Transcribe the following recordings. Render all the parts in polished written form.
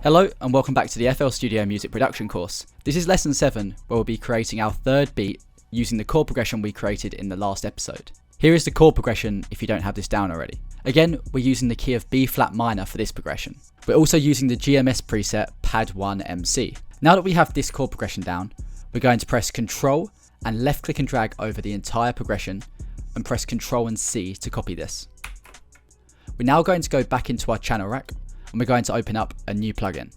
Hello and welcome back to the FL Studio Music Production course. This is lesson 7 where we'll be creating our third beat using the chord progression we created in the last episode. Here is the chord progression if you don't have this down already. Again, we're using the key of B flat minor for this progression. We're also using the GMS preset Pad 1 MC. Now that we have this chord progression down, we're going to press Ctrl and left click and drag over the entire progression and press Ctrl and C to copy this. We're now going to go back into our channel rack and we're going to open up a new plugin.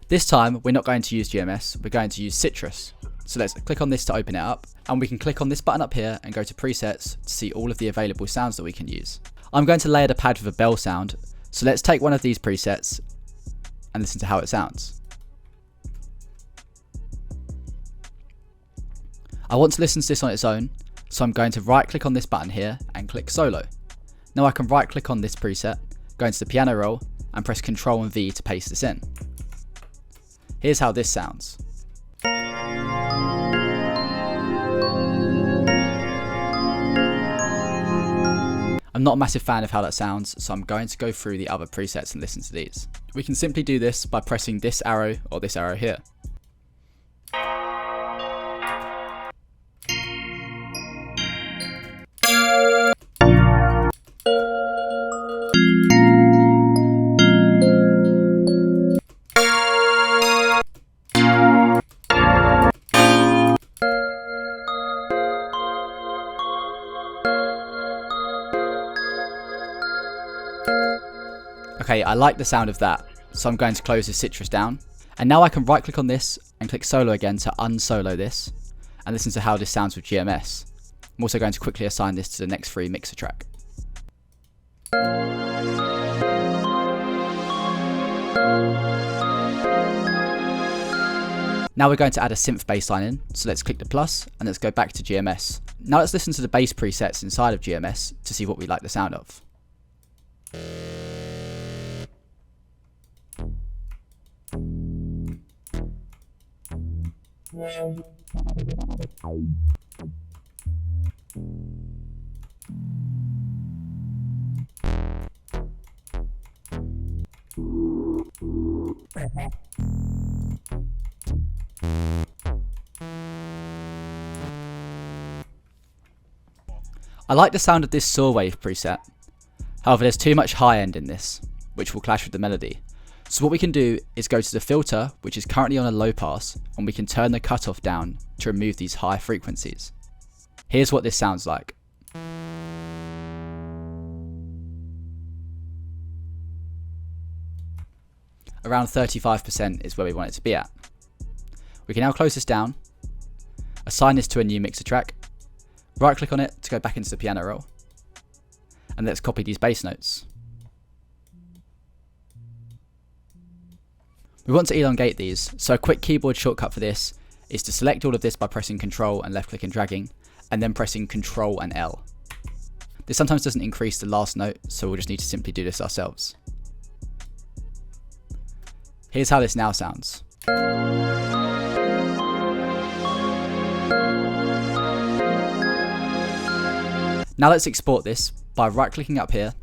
This time we're not going to use GMS, we're going to use Citrus. So let's click on this to open it up, and we can click on this button up here and go to presets to see all of the available sounds that we can use. I'm going to layer the pad with a bell sound, so let's take one of these presets and listen to how it sounds. I want to listen to this on its own, so I'm going to right click on this button here and click solo. Now I can right click on this preset, go into the piano roll and press Ctrl and V to paste this in. Here's how this sounds. I'm not a massive fan of how that sounds, so I'm going to go through the other presets and listen to these. We can simply do this by pressing this arrow or this arrow here. Okay, I like the sound of that, so I'm going to close the Citrus down. And now I can right click on this and click solo again to unsolo this and listen to how this sounds with GMS. I'm also going to quickly assign this to the next free mixer track. Now we're going to add a synth bass line in, so let's click the plus and let's go back to GMS. Now let's listen to the bass presets inside of GMS to see what we like the sound of. I like the sound of this saw wave preset, however there's too much high end in this, which will clash with the melody. So what we can do is go to the filter, which is currently on a low pass, and we can turn the cutoff down to remove these high frequencies. Here's what this sounds like. Around 35% is where we want it to be at. We can now close this down, assign this to a new mixer track, right click on it to go back into the piano roll, and let's copy these bass notes. We want to elongate these, so a quick keyboard shortcut for this is to select all of this by pressing Ctrl and left click and dragging, and then pressing Ctrl and L. This sometimes doesn't increase the last note, so we'll just need to simply do this ourselves. Here's how this now sounds. Now let's export this by right clicking up here,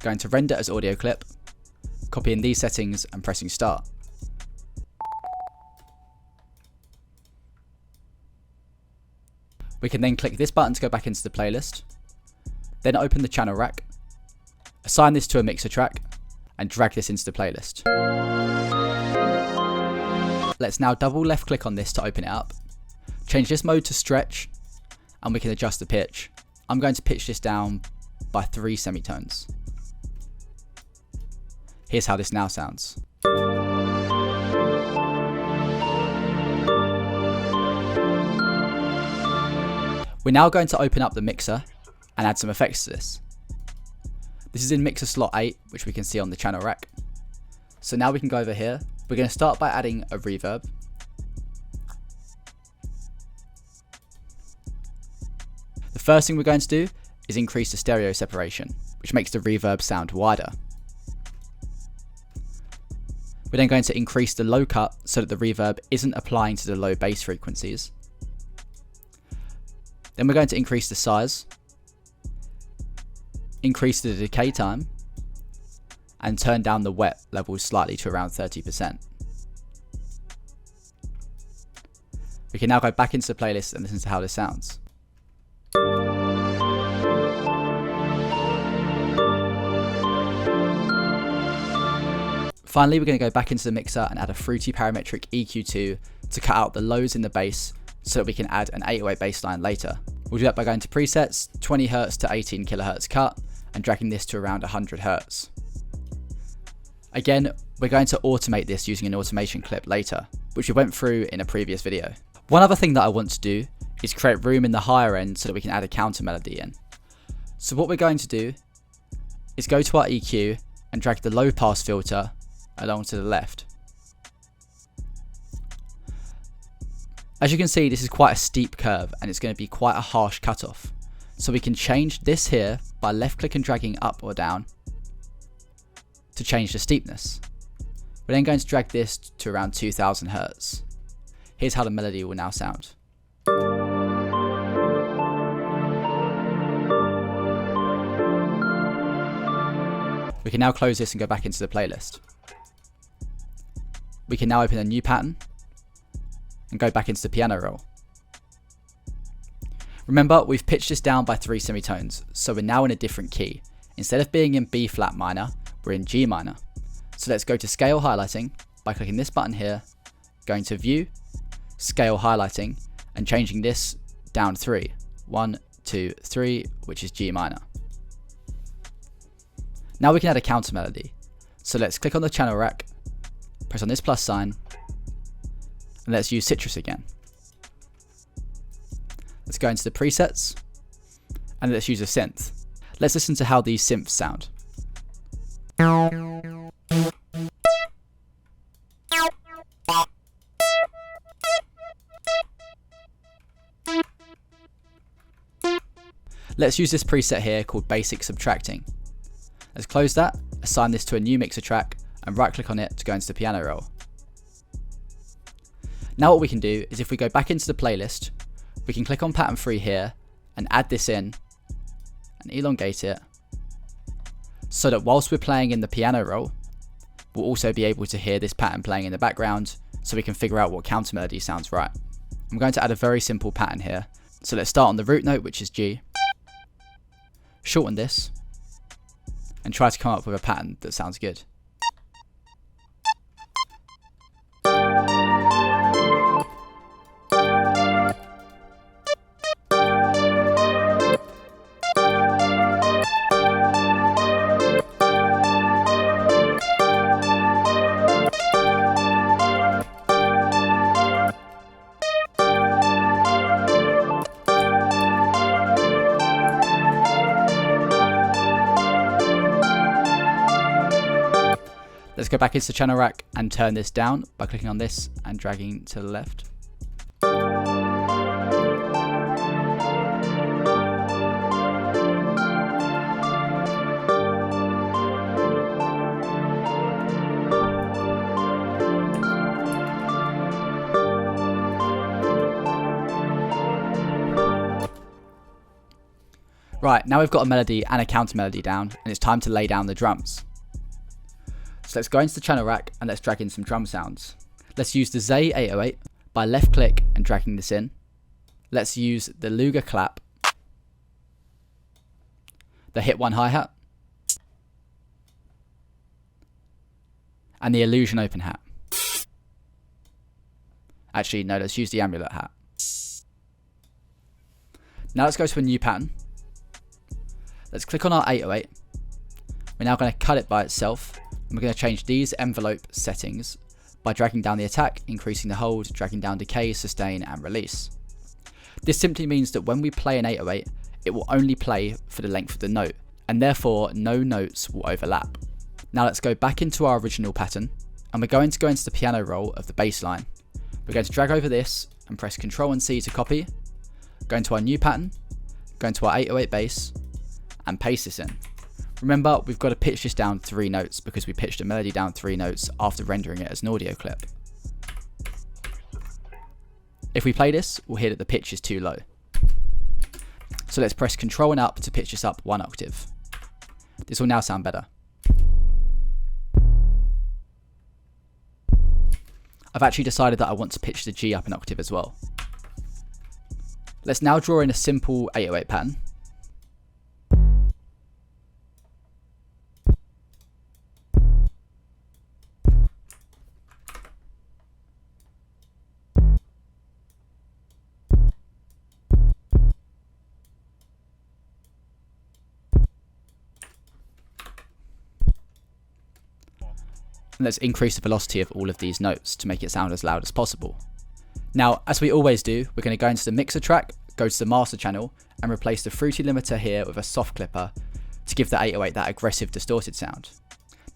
going to render as audio clip, copying these settings and pressing start. We can then click this button to go back into the playlist, then open the channel rack, assign this to a mixer track and drag this into the playlist. Let's now double left click on this to open it up, change this mode to stretch, and we can adjust the pitch. I'm going to pitch this down by 3 semitones. Here's how this now sounds. We're now going to open up the mixer and add some effects to this. This is in mixer slot 8, which we can see on the channel rack. So now we can go over here. We're going to start by adding a reverb. The first thing we're going to do is increase the stereo separation, which makes the reverb sound wider. We're then going to increase the low cut so that the reverb isn't applying to the low bass frequencies. Then we're going to increase the size, increase the decay time, and turn down the wet level slightly to around 30%. We can now go back into the playlist and listen to how this sounds. Finally, we're going to go back into the mixer and add a fruity parametric EQ2 to cut out the lows in the bass so that we can add an 808 bass line later. We'll do that by going to presets, 20Hz to 18 kHz cut, and dragging this to around 100Hz. Again, we're going to automate this using an automation clip later, which we went through in a previous video. One other thing that I want to do is create room in the higher end so that we can add a counter melody in. So what we're going to do is go to our EQ and drag the low pass filter along to the left. As you can see, this is quite a steep curve and it's going to be quite a harsh cutoff. So we can change this here by left click and dragging up or down to change the steepness. We're then going to drag this to around 2000 Hz. Here's how the melody will now sound. We can now close this and go back into the playlist. We can now open a new pattern and go back into the piano roll. Remember, we've pitched this down by 3 semitones, so we're now in a different key. Instead of being in B flat minor, we're in G minor. So let's go to scale highlighting by clicking this button here, going to view, scale highlighting, and changing this down 3. 1, 2, 3, which is G minor. Now we can add a counter melody. So let's click on the channel rack, press on this plus sign, and let's use Citrus again. Let's go into the presets, and let's use a synth. Let's listen to how these synths sound. Let's use this preset here called Basic Subtracting. Let's close that, assign this to a new mixer track, and right click on it to go into the piano roll. Now what we can do is if we go back into the playlist, we can click on pattern 3 here and add this in and elongate it so that whilst we're playing in the piano roll, we'll also be able to hear this pattern playing in the background so we can figure out what counter melody sounds right. I'm going to add a very simple pattern here. So let's start on the root note, which is G, shorten this, and try to come up with a pattern that sounds good. Let's go back into the channel rack and turn this down by clicking on this and dragging to the left. Right, now we've got a melody and a counter melody down, and it's time to lay down the drums. So let's go into the channel rack and let's drag in some drum sounds. Let's use the Zay 808 by left click and dragging this in. Let's use the Luger clap, the hit 1 hi-hat, and the Illusion open hat. Actually, no, let's use the Amulet hat. Now let's go to a new pattern. Let's click on our 808. We're now going to cut it by itself. And we're going to change these envelope settings by dragging down the attack, increasing the hold, dragging down decay, sustain, and release. This simply means that when we play an 808, it will only play for the length of the note, and therefore no notes will overlap. Now let's go back into our original pattern, and we're going to go into the piano roll of the bass line. We're going to drag over this and press Ctrl and C to copy, go into our new pattern, go into our 808 bass, and paste this in. Remember, we've got to pitch this down 3 notes because we pitched a melody down 3 notes after rendering it as an audio clip. If we play this, we'll hear that the pitch is too low. So let's press Ctrl and up to pitch this up 1 octave. This will now sound better. I've actually decided that I want to pitch the G up an octave as well. Let's now draw in a simple 808 pattern. And let's increase the velocity of all of these notes to make it sound as loud as possible. Now, as we always do, we're going to go into the mixer track, go to the master channel, and replace the fruity limiter here with a soft clipper to give the 808 that aggressive distorted sound.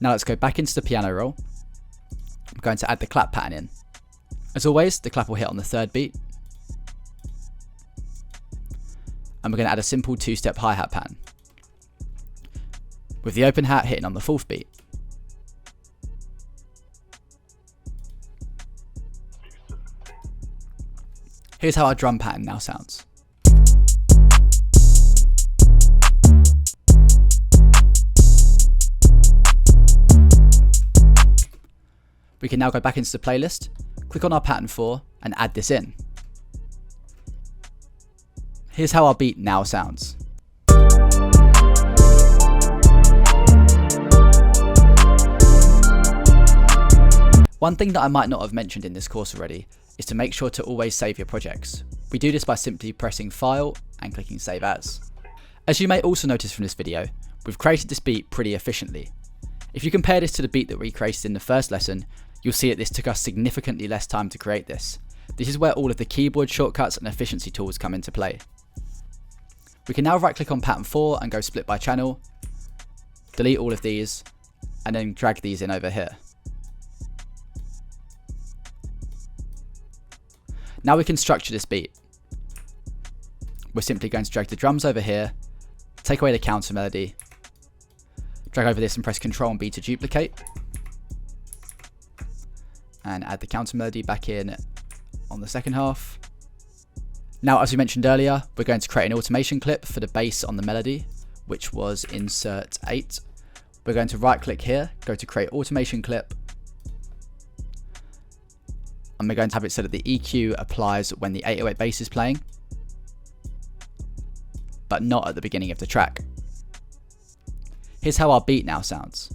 Now let's go back into the piano roll. I'm going to add the clap pattern in. As always, the clap will hit on the third beat. And we're going to add a simple two-step hi-hat pattern, with the open hat hitting on the fourth beat. Here's how our drum pattern now sounds. We can now go back into the playlist, click on our pattern 4 and add this in. Here's how our beat now sounds. One thing that I might not have mentioned in this course already is to make sure to always save your projects. We do this by simply pressing File and clicking Save As. As you may also notice from this video, we've created this beat pretty efficiently. If you compare this to the beat that we created in the first lesson, you'll see that this took us significantly less time to create this. This is where all of the keyboard shortcuts and efficiency tools come into play. We can now right click on pattern 4 and go split by channel, delete all of these, and then drag these in over here. Now we can structure this beat. We're simply going to drag the drums over here, take away the counter melody, drag over this and press Ctrl and B to duplicate, and add the counter melody back in on the second half. Now, as we mentioned earlier, we're going to create an automation clip for the bass on the melody, which was insert 8. We're going to right click here, go to create automation clip, and we're going to have it so that the EQ applies when the 808 bass is playing, but not at the beginning of the track. Here's how our beat now sounds.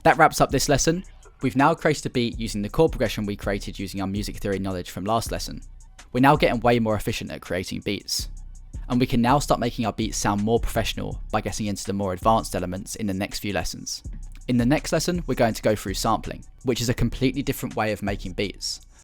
That wraps up this lesson. We've now created a beat using the chord progression we created using our music theory knowledge from last lesson. We're now getting way more efficient at creating beats. And we can now start making our beats sound more professional by getting into the more advanced elements in the next few lessons. In the next lesson, we're going to go through sampling, which is a completely different way of making beats.